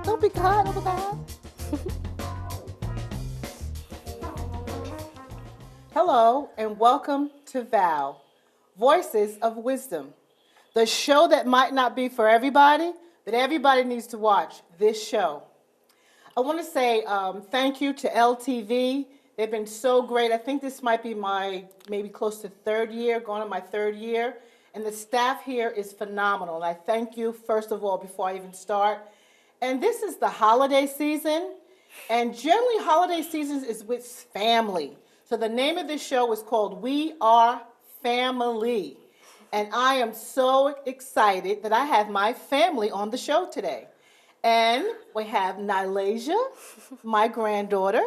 Don't be kind, oh my God. Hello, and welcome to Val, Voices of Wisdom, the show that might not be for everybody, but everybody needs to watch this show. I want to say thank you to LTV. They've been so great. I think this might be my maybe close to third year, going on my third year. And the staff here is phenomenal. And I thank you, first of all, before I even start. And this is the holiday season. And generally, holiday seasons is with family. So the name of this show is called We Are Family. And I am so excited that I have my family on the show today. And we have Nylejah, my granddaughter,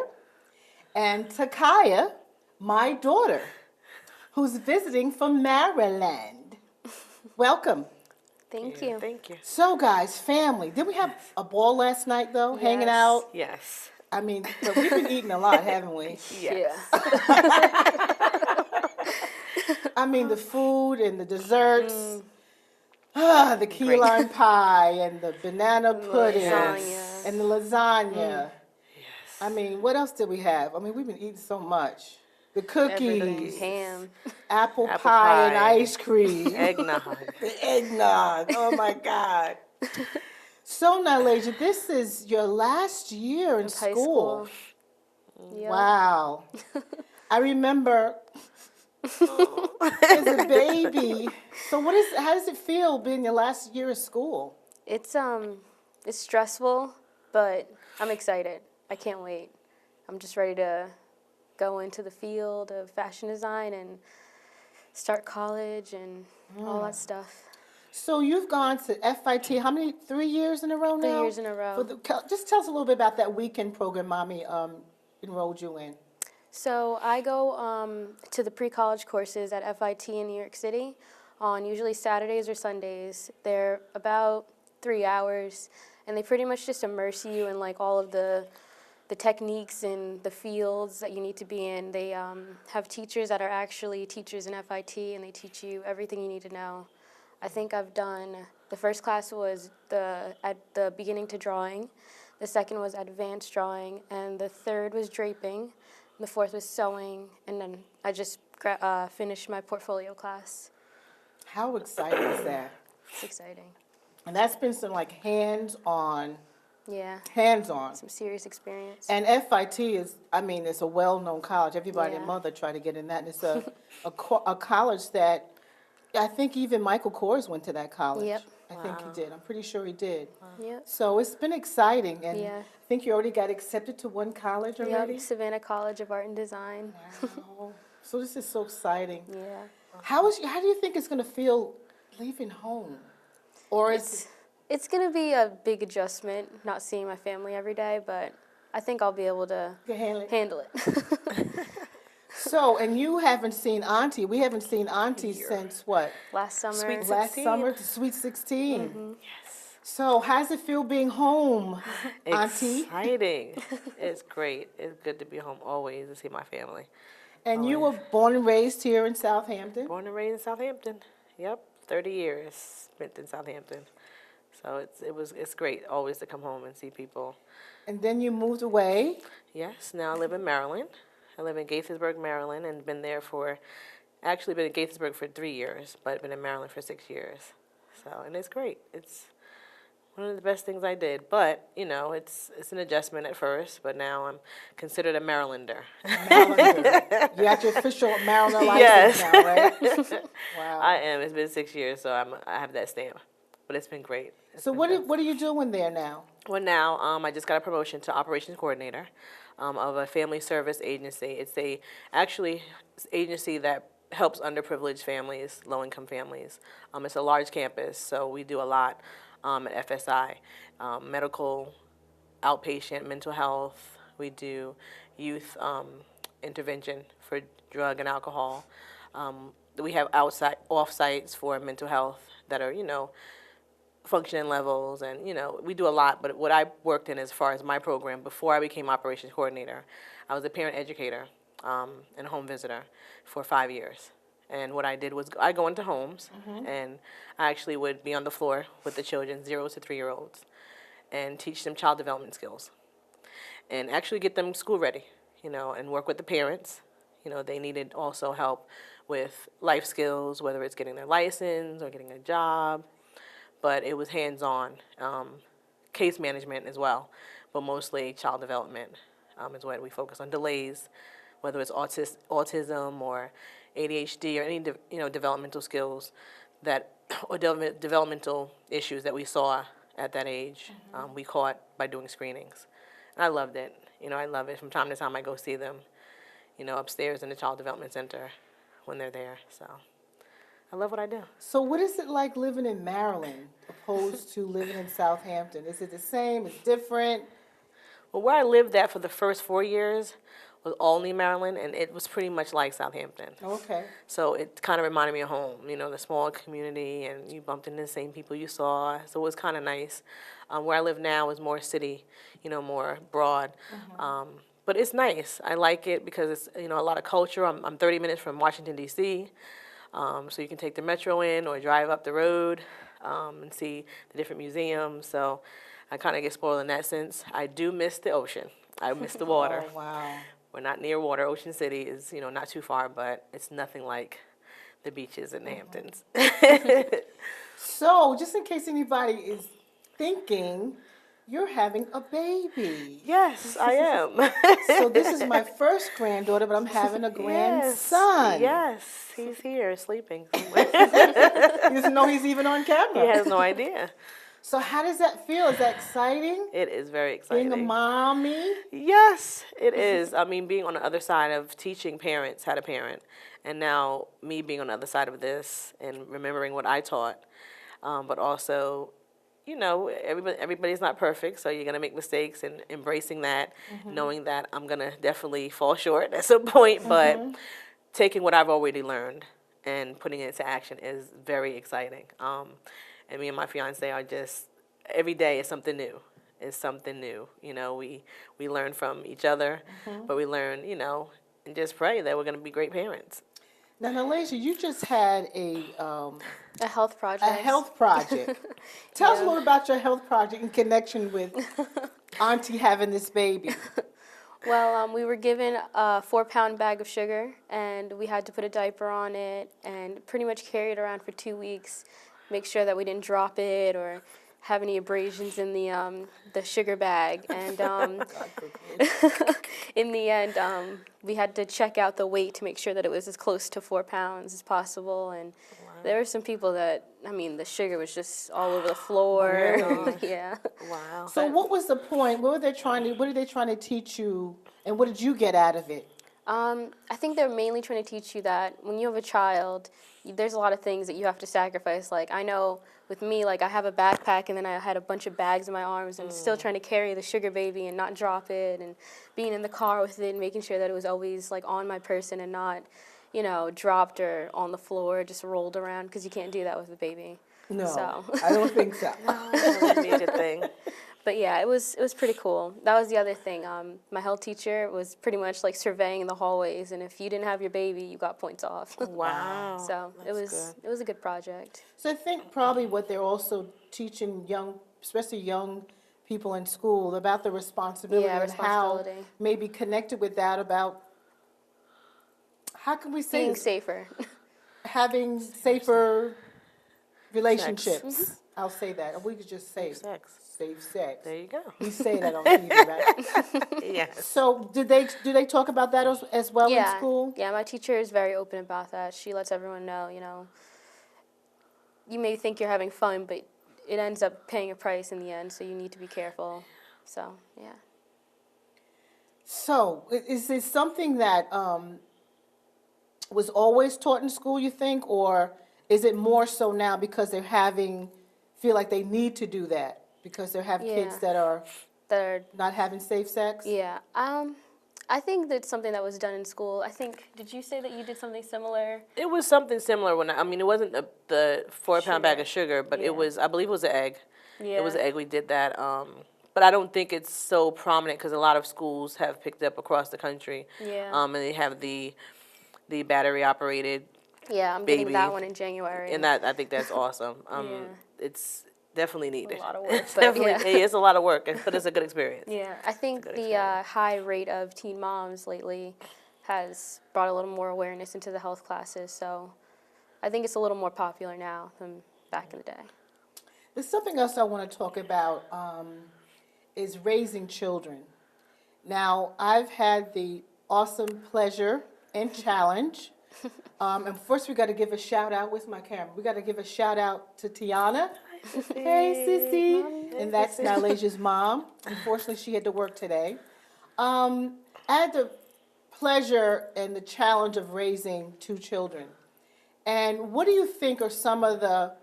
and Takyia, my daughter, who's visiting from Maryland. Welcome. Thank you. Thank you. So, guys, family. Did we have a ball last night, though, hanging out? Yes. I mean, but we've been eating a lot, haven't we? Yes. I mean, the food and the desserts. The key lime pie and the banana pudding Lasagna. and the lasagna. Yes. I mean, what else did we have? I mean, we've been eating so much. The cookies, Ham. apple Apple pie and pie. ice cream, Eggnog. the eggnog. Oh my God. So, Nylejah, this is your last year in High school. Yep. Wow. I remember as a baby. So how does it feel being your last year of school? It's stressful, but I'm excited. I can't wait. I'm just ready to go into the field of fashion design and start college and all that stuff. So you've gone to FIT, how many, 3 years in a row now? 3 years in a row. Just tell us a little bit about that weekend program Mommy enrolled you in. So I go to the pre-college courses at FIT in New York City on usually Saturdays or Sundays. They're about 3 hours, and they pretty much just immerse you in like all of the techniques and the fields that you need to be in. They have teachers that are actually teachers in FIT, and they teach you everything you need to know. I think I've done, the first class was at the beginning to drawing, the second was advanced drawing, and the third was draping, and the fourth was sewing, and then I just finished my portfolio class. How exciting is that? It's exciting. And that's been some like hands-on. Some serious experience. And FIT is, I mean, it's a well-known college. Everybody and Yeah. mother try to get in that. And it's a college that I think even Michael Kors went to that college. Yep. I think he did. I'm pretty sure he did. Yep. So it's been exciting. And Yeah. I think you already got accepted to one college already? Yep, Savannah College of Art and Design. Wow. So this is so exciting. Yeah. How do you think it's going to feel leaving home? Or It's going to be a big adjustment, not seeing my family every day, but I think I'll be able to you handle it? handle it. So, and you haven't seen Auntie. We haven't seen Auntie since what? Last summer. Sweet Last 16. summer to Sweet 16. Yes. So, how's it feel being home, Auntie? Exciting. It's great. It's good to be home always to see my family. And you were born and raised here in Southampton. Born and raised in Southampton. Yep. 30 years spent in Southampton. So it's great always to come home and see people. And then you moved away. Yes, now I live in Maryland. I live in Gaithersburg, Maryland, and been in Gaithersburg for 3 years, but been in Maryland for 6 years. So, and it's great. It's one of the best things I did. But, you know, it's an adjustment at first, but now I'm considered a Marylander. Marylander. You got your official Maryland license now, right? Wow. I am. It's been 6 years, so I have that stamp. But it's been great. So what are you doing there now? Well, now I just got a promotion to operations coordinator of a family service agency. It's actually agency that helps underprivileged families, low-income families. It's a large campus, so we do a lot at FSI, medical, outpatient, mental health. We do youth intervention for drug and alcohol. We have off-sites for mental health that are, you know, functioning levels, and we do a lot. But what I worked in as far as my program before I became operations coordinator, I was a parent educator and home visitor for 5 years. And what I did was I go into homes, and I actually would be on the floor with the children, 0 to 3 year olds, and teach them child development skills and actually get them school ready, and work with the parents. They needed also help with life skills, whether it's getting their license or getting a job, but it was hands-on, case management as well, but mostly child development is what we focus on. Delays, whether it's autism or ADHD or any developmental skills or developmental issues that we saw at that age, we caught by doing screenings. And I loved it. I love it. From time to time I go see them, upstairs in the Child Development Center when they're there. So I love what I do. So what is it like living in Maryland opposed to living in Southampton? Is it the same? Is it different? Well, where I lived at for the first 4 years was Olney, Maryland, and it was pretty much like Southampton. Okay. So it kind of reminded me of home, the small community, and you bumped into the same people you saw. So it was kind of nice. Where I live now is more city, more broad. But it's nice. I like it because it's, a lot of culture. I'm 30 minutes from Washington, D.C., so you can take the metro in or drive up the road and see the different museums. So I kind of get spoiled in that sense. I do miss the ocean. I miss the water. Oh, wow. We're not near water. Ocean City is, not too far, but it's nothing like the beaches in the Hamptons. So, just in case anybody is thinking, you're having a baby. Yes, I am. So this is my first granddaughter, but I'm having a grandson. Yes, he's here sleeping somewhere. He doesn't know he's even on camera. He has no idea. So how does that feel? Is that exciting? It is very exciting. Being a mommy? Yes, it is. I mean, being on the other side of teaching parents how to parent, and now me being on the other side of this and remembering what I taught, but also, everybody's not perfect, so you're going to make mistakes, and embracing that, knowing that I'm going to definitely fall short at some point, but taking what I've already learned and putting it into action is very exciting. And me and my fiance are just, every day is something new. It's something new. We learn from each other, but we learn, and just pray that we're going to be great parents. Now, Nylejah, you just had a health project. A health project. Tell us a little about your health project in connection with Auntie having this baby. Well, we were given a 4-pound bag of sugar, and we had to put a diaper on it and pretty much carry it around for 2 weeks. Make sure that we didn't drop it or have any abrasions in the sugar bag. And in the end, we had to check out the weight to make sure that it was as close to 4 pounds as possible. And there were some people that, the sugar was just all over the floor. Really? Yeah. Wow. So what was the point? What are they trying to teach you, and what did you get out of it? I think they're mainly trying to teach you that when you have a child, there's a lot of things that you have to sacrifice. Like, I know with me, I have a backpack, and then I had a bunch of bags in my arms, and still trying to carry the sugar baby and not drop it, and being in the car with it and making sure that it was always, on my person and not, dropped or on the floor, just rolled around, because you can't do that with a baby. No, So. I don't think so. That would be a good thing. But yeah, it was pretty cool. That was the other thing. My health teacher was pretty much surveying the hallways, and if you didn't have your baby, you got points off. Wow. So it was a good project. So I think probably what they're also teaching especially young people in school, about the responsibility, Yeah, and how responsibility. maybe connected with that about, how can we say, Being safer. having safer relationships. I'll say that. Or we could just say Sex. safe sex. There you go. We say that on TV, right? Yes. So do they talk about that as well in school? Yeah, my teacher is very open about that. She lets everyone know, you may think you're having fun, but it ends up paying a price in the end, so you need to be careful. So, yeah. So is this something that was always taught in school, you think, or is it more so now because feel like they need to do that because they have kids that are not having safe sex? Yeah. I think that's something that was done in school. I think, did you say that you did something similar? It was something similar when it wasn't the 4-pound bag of sugar, but it was, I believe it was an egg. Yeah. It was an egg. We did that. But I don't think it's so prominent because a lot of schools have picked up across the country. Yeah. And they have the battery operated. Yeah, I'm baby. getting that one in January. And I think that's awesome. Yeah. definitely needed. A lot of work, It's but definitely, yeah. it's a lot of work, but it's a good experience. Yeah, I think good the high rate of teen moms lately has brought a little more awareness into the health classes, so I think it's a little more popular now than back in the day. There's something else I want to talk about is raising children. Now, I've had the awesome pleasure and challenge. And first, we got to give a shout out. Where's my camera? We got to give a shout out to Tiana. Hey, Sissy. And that's Nylejah's mom. Unfortunately, she had to work today. I had the pleasure and the challenge of raising two children. And what do you think are some of the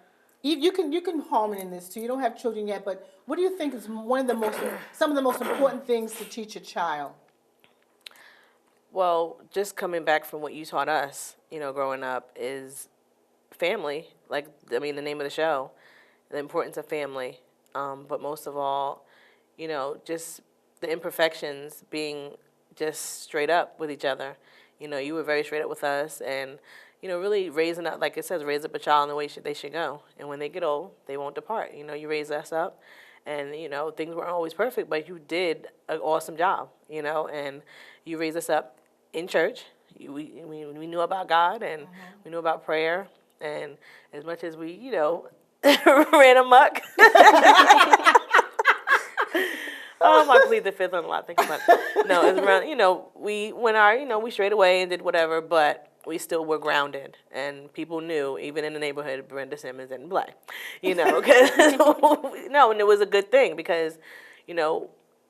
you can home in this too. You don't have children yet, but what do you think is some of the most important things to teach a child? Well, just coming back from what you taught us, growing up is family. Like, I mean, the name of the show, the importance of family. But most of all, just the imperfections, being just straight up with each other. You were very straight up with us, and really raising up, like it says, raise up a child in the way they should go. And when they get old, they won't depart. You raise us up, and things weren't always perfect, but you did an awesome job. And you raised us up in church. We knew about God, and we knew about prayer, and as much as we ran amok. I plead the fifth on a lot. Think about it. No, it's around. We went we strayed away and did whatever, but we still were grounded, and people knew, even in the neighborhood, Brenda Simmons didn't play. Cause, no, and it was a good thing because,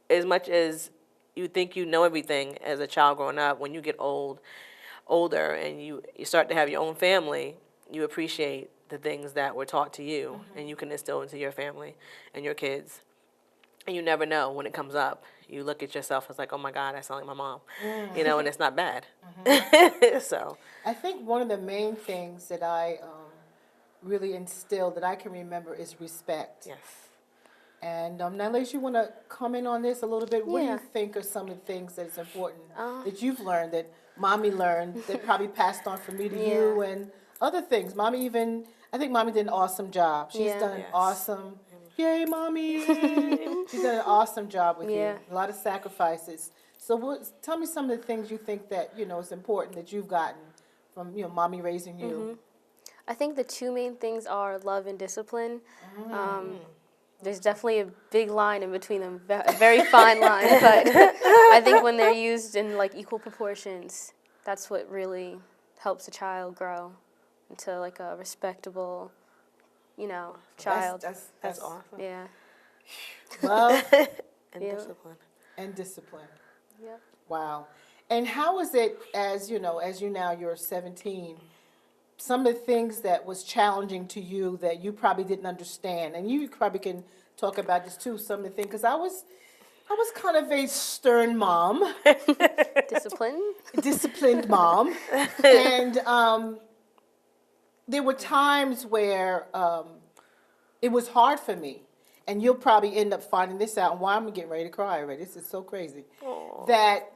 as much as you think you know everything as a child growing up, when you get older, and you start to have your own family, you appreciate the things that were taught to you, and you can instill into your family and your kids. And you never know when it comes up. You look at yourself as like, oh my God, I sound like my mom, and it's not bad. So I think one of the main things that I really instilled that I can remember is respect. yes. And Nylejah, you want to comment on this a little bit? What do Yeah. you think are some of the things that's important that you've learned, that Mommy learned, that probably passed on from me to you, and other things? I think Mommy did an awesome job. She's Yeah. done an Yes. awesome, yay, Mommy! She's done an awesome job with Yeah. you. A lot of sacrifices. So tell me some of the things you think that, is important that you've gotten from, Mommy raising you. I think the two main things are love and discipline. There's definitely a big line in between them, a very fine line, but I think when they're used in like equal proportions, that's what really helps a child grow into like a respectable, child. That's awesome. Yeah. love And Yeah. discipline. and discipline. Yep. Wow. And how is it as you're 17, some of the things that was challenging to you that you probably didn't understand, and you probably can talk about this too, some of the things, because I was kind of a stern mom, Discipline. disciplined mom, and there were times where it was hard for me, and you'll probably end up finding this out, and why I'm getting ready to cry already. This is so crazy. Aww. That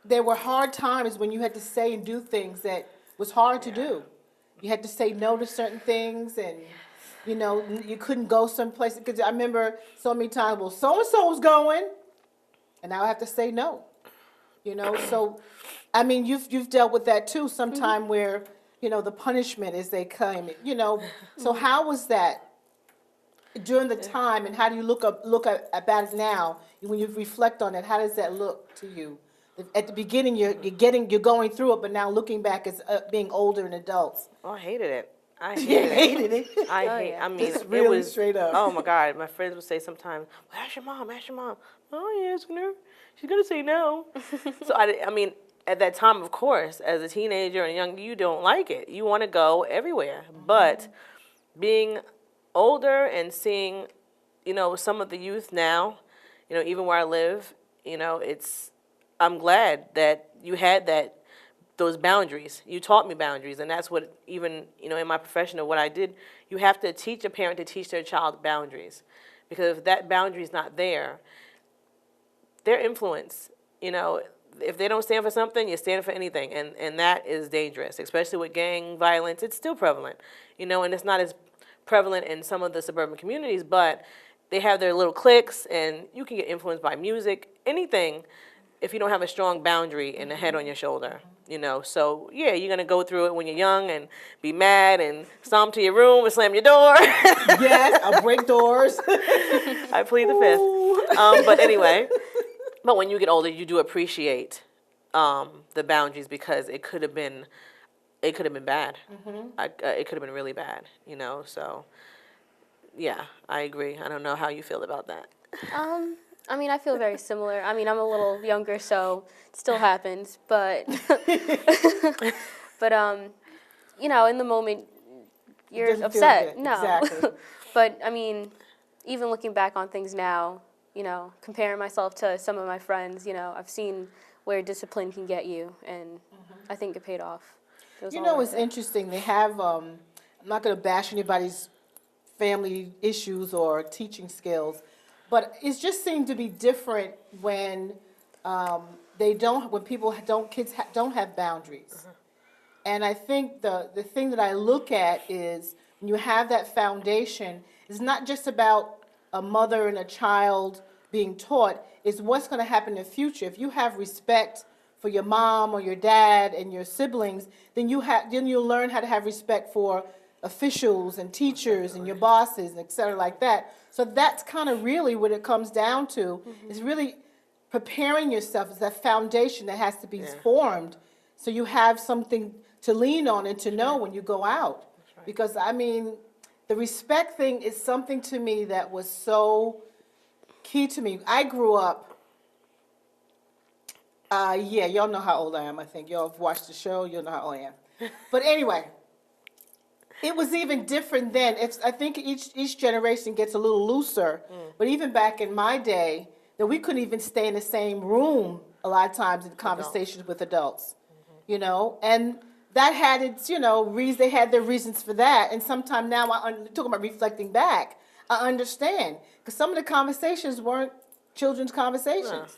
there were hard times when you had to say and do things that was hard to do. You had to say no to certain things, and you couldn't go someplace, because I remember so many times, well, so and so's going, and I have to say no. So I mean, you've dealt with that too, sometime where the punishment is they come. So how was that during the time, and how do you look about it now when you reflect on it? How does that look to you? At the beginning, you're going through it, but now looking back as being older and adults. Oh, I hated it. I hated You it. hated it. yeah. I mean, Just it really was straight up. Oh my God, my friends would say sometimes, well, ask your mom. Oh yeah, she's gonna say no. So I mean, at that time, of course, as a teenager and young, you don't like it. You want to go everywhere. But being older and seeing, some of the youth now, even where I live, I'm glad that you had those boundaries. You taught me boundaries, and that's what even, in my profession of what I did, you have to teach a parent to teach their child boundaries. Because if that boundary is not there, their influence, if they don't stand for something, you stand for anything, and that is dangerous, especially with gang violence. It's still prevalent, and it's not as prevalent in some of the suburban communities, but they have their little cliques, and you can get influenced by music, anything, if you don't have a strong boundary and a head on your shoulder, you know. So, yeah, you're going to go through it when you're young and be mad and stomp to your room and slam your door. Yes, I'll break doors. I plead the fifth. But anyway, but when you get older, you do appreciate the boundaries, because it could have been bad. It could have been really bad, you know. So, yeah, I agree. I don't know how you feel about that. I mean, I feel very similar. I mean, I'm a little younger, so it still happens, but but you know, in the moment you're Doesn't feel upset. good. No. Exactly. But I mean, even looking back on things now, you know, comparing myself to some of my friends, you know, I've seen where discipline can get you, and I think it paid off. It was You all know, worth it's it. interesting. They have, I'm not going to bash anybody's family issues or teaching skills, but it just seemed to be different when when people don't have boundaries. And I think the thing that I look at is when you have that foundation, it's not just about a mother and a child being taught, it's what's going to happen in the future. If you have respect for your mom or your dad and your siblings, then you'll learn how to have respect for officials and teachers and your bosses, and et cetera, like that. So that's kind of really what it comes down to, is really preparing yourself. It's that foundation that has to be formed, so you have something to lean on and to know when you go out. Because, I mean, the respect thing is something to me that was so key to me. I grew up, yeah, y'all know how old I am, I think. Y'all have watched the show, you'll know how old I am. But anyway, it was even different then. I think each generation gets a little looser. But even back in my day, that we couldn't even stay in the same room a lot of times in conversations with adults, you know. And that had its, you know, they had their reasons for that. And sometimes now, talking about reflecting back, I understand. Because some of the conversations weren't children's conversations,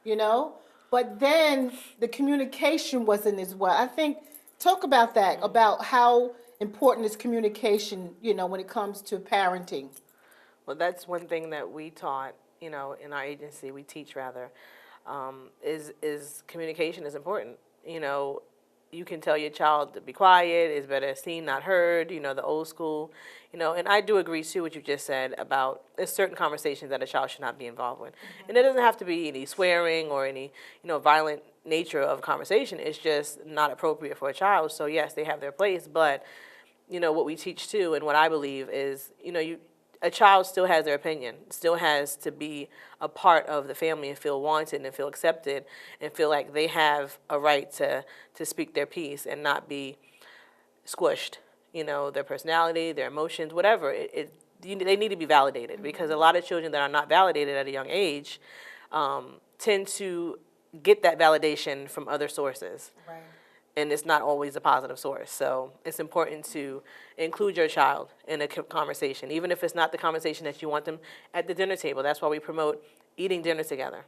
you know. But then the communication wasn't as well. I think, talk about that, about how important is communication, you know, when it comes to parenting. Well, that's one thing that we taught, you know, in our agency, we teach rather, is communication is important. You know, you can tell your child to be quiet, it's better seen, not heard, you know, the old school, you know, and I do agree too what you just said about there's certain conversations that a child should not be involved with. And it doesn't have to be any swearing or any, you know, violent nature of conversation. It's just not appropriate for a child. So yes, they have their place, but you know, what we teach too, and what I believe is, you know, a child still has their opinion, still has to be a part of the family and feel wanted and feel accepted and feel like they have a right to speak their piece and not be squished. You know, their personality, their emotions, whatever. They need to be validated, because a lot of children that are not validated at a young age tend to get that validation from other sources. Right. And it's not always a positive source. So it's important to include your child in a conversation, even if it's not the conversation that you want them at the dinner table. That's why we promote eating dinner together.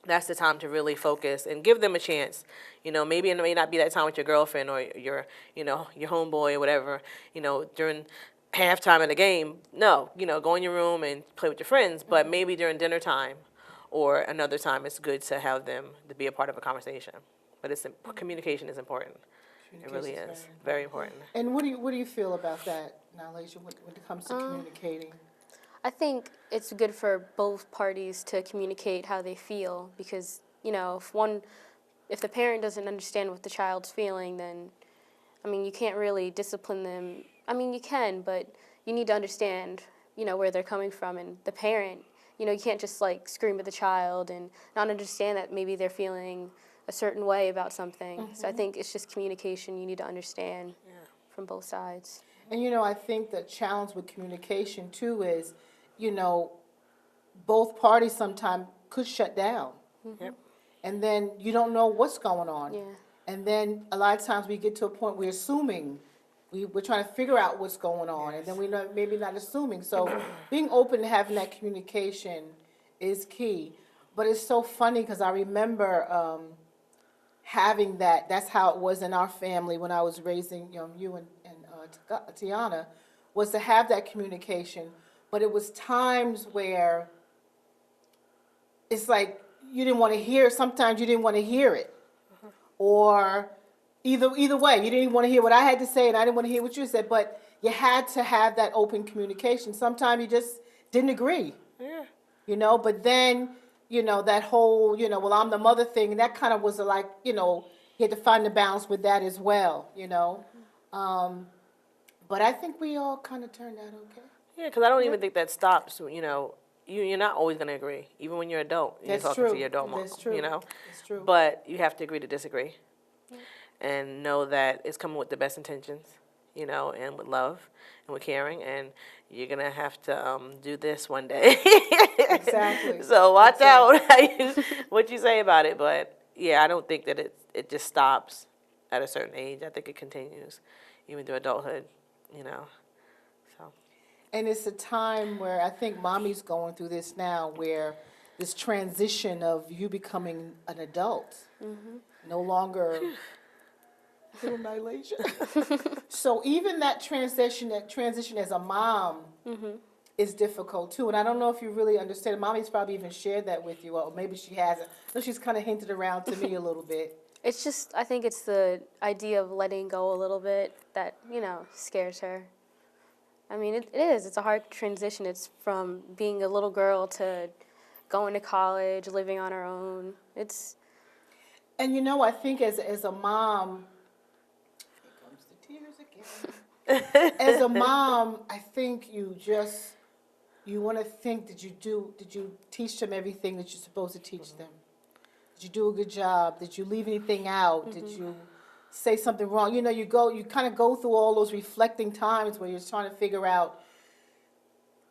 That's the time to really focus and give them a chance. You know, maybe it may not be that time with your girlfriend or your homeboy or whatever, you know, during halftime of the game. No, you know, go in your room and play with your friends, but maybe during dinner time or another time, it's good to have them to be a part of a conversation. But communication is important. It really is very important. And what do you feel about that, Nylejah, when it comes to communicating? I think it's good for both parties to communicate how they feel, because, you know, if the parent doesn't understand what the child's feeling, then, I mean, you can't really discipline them. I mean, you can, but you need to understand, you know, where they're coming from. And the parent, you know, you can't just, like, scream at the child and not understand that maybe they're feeling a certain way about something. So I think it's just communication you need to understand from both sides. And, you know, I think the challenge with communication, too, is, you know, both parties sometimes could shut down. Yep. And then you don't know what's going on. Yeah. And then a lot of times we get to a point we're assuming. We're trying to figure out what's going on. And then we're maybe not assuming. So being open to having that communication is key. But it's so funny because I remember having that. That's how it was in our family when I was raising you and Tiana. was to have that communication. But it was times where it's like you didn't want to hear. Sometimes you didn't want to hear it, or either way, you didn't want to hear what I had to say, and I didn't want to hear what you said. But you had to have that open communication. Sometimes you just didn't agree. Yeah. You know, but then, you know, that whole, you know, well, I'm the mother thing, and that kind of was like, you know, you had to find the balance with that as well, you know. But I think we all kind of turned out okay. Yeah, because I don't even think that stops. You know, you're not always going to agree, even when you're adult. You're That's talking true. to your adult mom. That's true. You know, That's true. but you have to agree to disagree, and know that it's coming with the best intentions. You know, and with love and with caring, and you're gonna have to do this one day. Exactly. So watch out what you say about it. But yeah, I don't think that it just stops at a certain age. I think it continues even through adulthood. You know, so. And it's a time where I think mommy's going through this now, where this transition of you becoming an adult, no longer little Nylejah. So even that transition as a mom is difficult too. And I don't know if you really understand. Mommy's probably even shared that with you, or maybe she hasn't. So she's kind of hinted around to me a little bit. It's just, I think it's the idea of letting go a little bit that, you know, scares her. I mean, it is. It's a hard transition. It's from being a little girl to going to college, living on her own. It's... And you know, I think as a mom, here comes the tears again. As a mom, I think you want to think, did you teach them everything that you're supposed to teach them? Did you do a good job? Did you leave anything out? Did you say something wrong? You know, you kind of go through all those reflecting times where you're trying to figure out.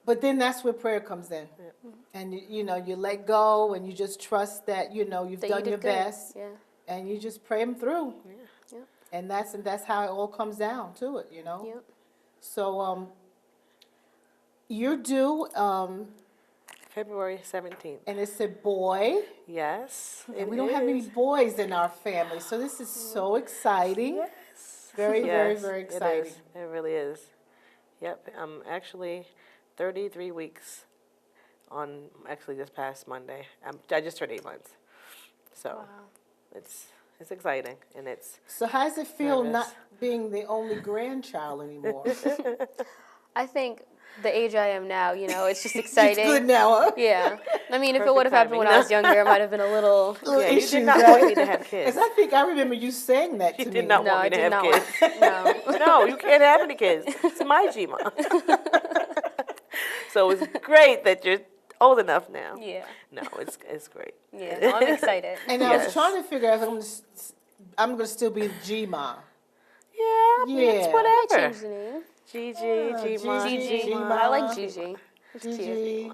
But then that's where prayer comes in. Yeah. And, you know, you let go and you just trust that, you know, you've done your best. Yeah. And you just pray them through. Yeah. Yep. And that's how it all comes down to it, you know. Yep. So you're due February 17th. and it's a boy. Yes. And we don't have many boys in our family, so this is so exciting. Yes. Very, very, Yes, very exciting. It is. It really is. Yep. I'm actually 33 weeks on this past Monday. I just turned 8 months. So Wow. it's exciting, and it's... So how does it feel nervous. not being the only grandchild anymore? I think the age I am now, you know, it's just exciting. It's good now, huh? Yeah. I mean, if it Perfect would have happened when timing. I was younger, it might have been a little... Yeah, you issues, did not right? want me to have kids. Because I think I remember you saying that to me. You did not No, want I me to did have not kids. want... No. No, you can't have any kids. It's my G-Ma. So it's great that you're old enough now. Yeah. No, it's great. Yeah, no, I'm excited. And I was Yes. trying to figure out if I'm going to still be G-Ma. Yeah, I mean, it's Yeah. whatever. Change the name. Gigi, G-Ma. Gigi. G-Ma. I like Gigi. It's cute. Gigi.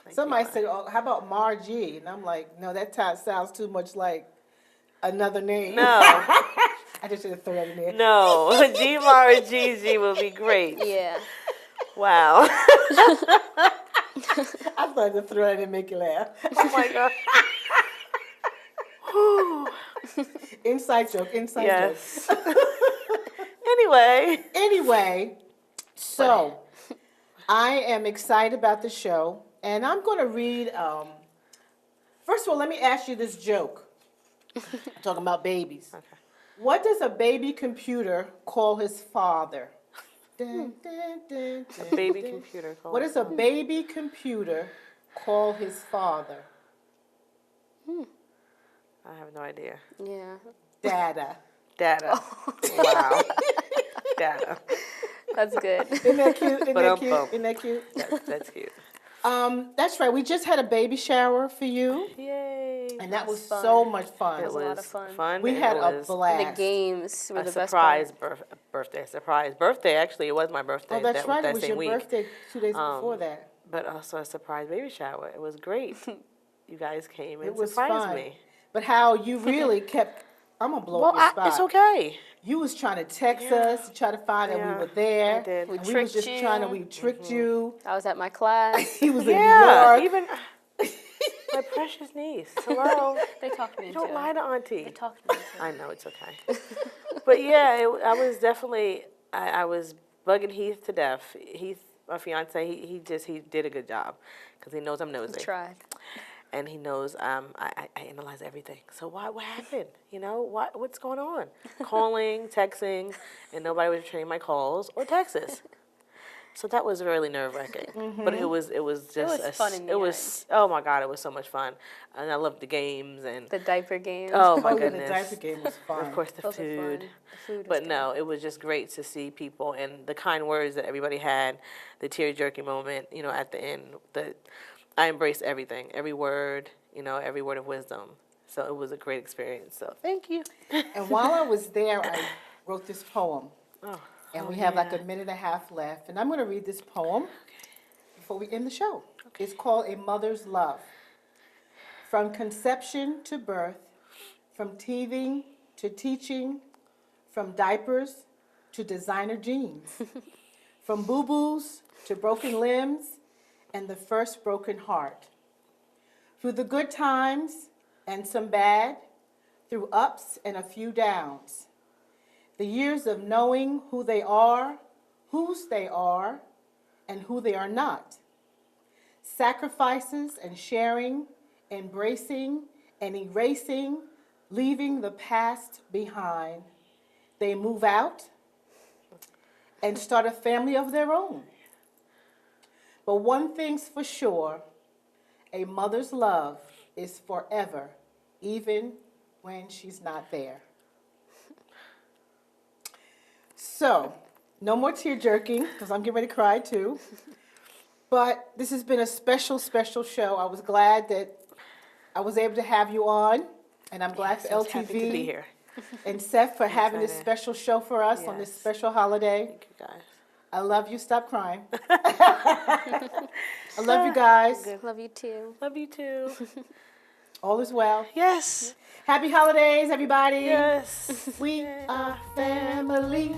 Thank Somebody you. said, "Oh, how about Margie?" And I'm like, "No, that sounds too much like another name." No, I just should have thrown it in there. no. G-Ma or Gigi will be great. Yeah. Wow. I thought to throw it and make you laugh. Oh my God. Inside joke. Yes. Anyway. Anyway, so I am excited about the show, and I'm going to read. First of all, let me ask you this joke. Talking about babies. Okay. What does a baby computer call his father? Dun, dun, dun, dun, A baby dun. computer. What does a baby computer call his father? I have no idea. Yeah. Dada. Data. Wow. Data. That's good. Isn't that cute? Isn't that Ba-dum-bum. cute? Isn't that cute? That's cute. That's right. We just had a baby shower for you, Yay. and that was fun. so much fun. It was was a lot of fun. We and had it a was blast. The games were a the best surprise part. birthday. Surprise birthday. Actually, it was my birthday. Oh, that's right. That It was same your week. birthday 2 days before that. But also a surprise baby shower. It was great. You guys came and It was surprised fun. me. But how you really kept. I'm gonna blow Well, up your spot. it's okay. You was trying to text us to try to find that Yeah, we were there. I did. We And we was tricked just you. trying to. We tricked you. I was at my class. He was in New Yeah, York. even my precious niece. Hello. They talked me into Don't it. lie to Auntie. They talked me into it. I know, it's okay. But yeah, I was definitely, I was bugging Heath to death. Heath, my fiance, he did a good job because he knows I'm nosy. Tried. And he knows I analyze everything. So what happened? You know, what's going on? Calling, texting, and nobody was returning my calls or texts. So that was really nerve-wracking. But it was just fun in the oh my God, it was so much fun. And I loved the games and The diaper games. oh my Oh, yeah, goodness. the diaper game was fun. Of course, the Those are food. fun. The food was But good. no, it was just great to see people and the kind words that everybody had, the tear-jerking moment, you know, at the end. I embraced everything, every word, you know, every word of wisdom. So it was a great experience. So thank you. And while I was there, I wrote this poem. Oh, And we have like a minute and a half left. And I'm going to read this poem before we end the show. It's called A Mother's Love. From conception to birth, from teething to teaching, from diapers to designer jeans, from boo-boos to broken limbs and the first broken heart. Through the good times and some bad, through ups and a few downs. The years of knowing who they are, whose they are, and who they are not. Sacrifices and sharing, embracing and erasing, leaving the past behind. They move out and start a family of their own. But one thing's for sure, a mother's love is forever, even when she's not there. So, no more tear jerking, because I'm getting ready to cry too. But this has been a special, special show. I was glad that I was able to have you on, and I'm glad for I was happy to be LTV here. and Seth for having this excited. special show for us on this Yes. special holiday. Thank you guys. I love you. Stop crying. I love you guys. Love you too. Love you too. All is well. Yes. Happy holidays, everybody. Yes. We are family.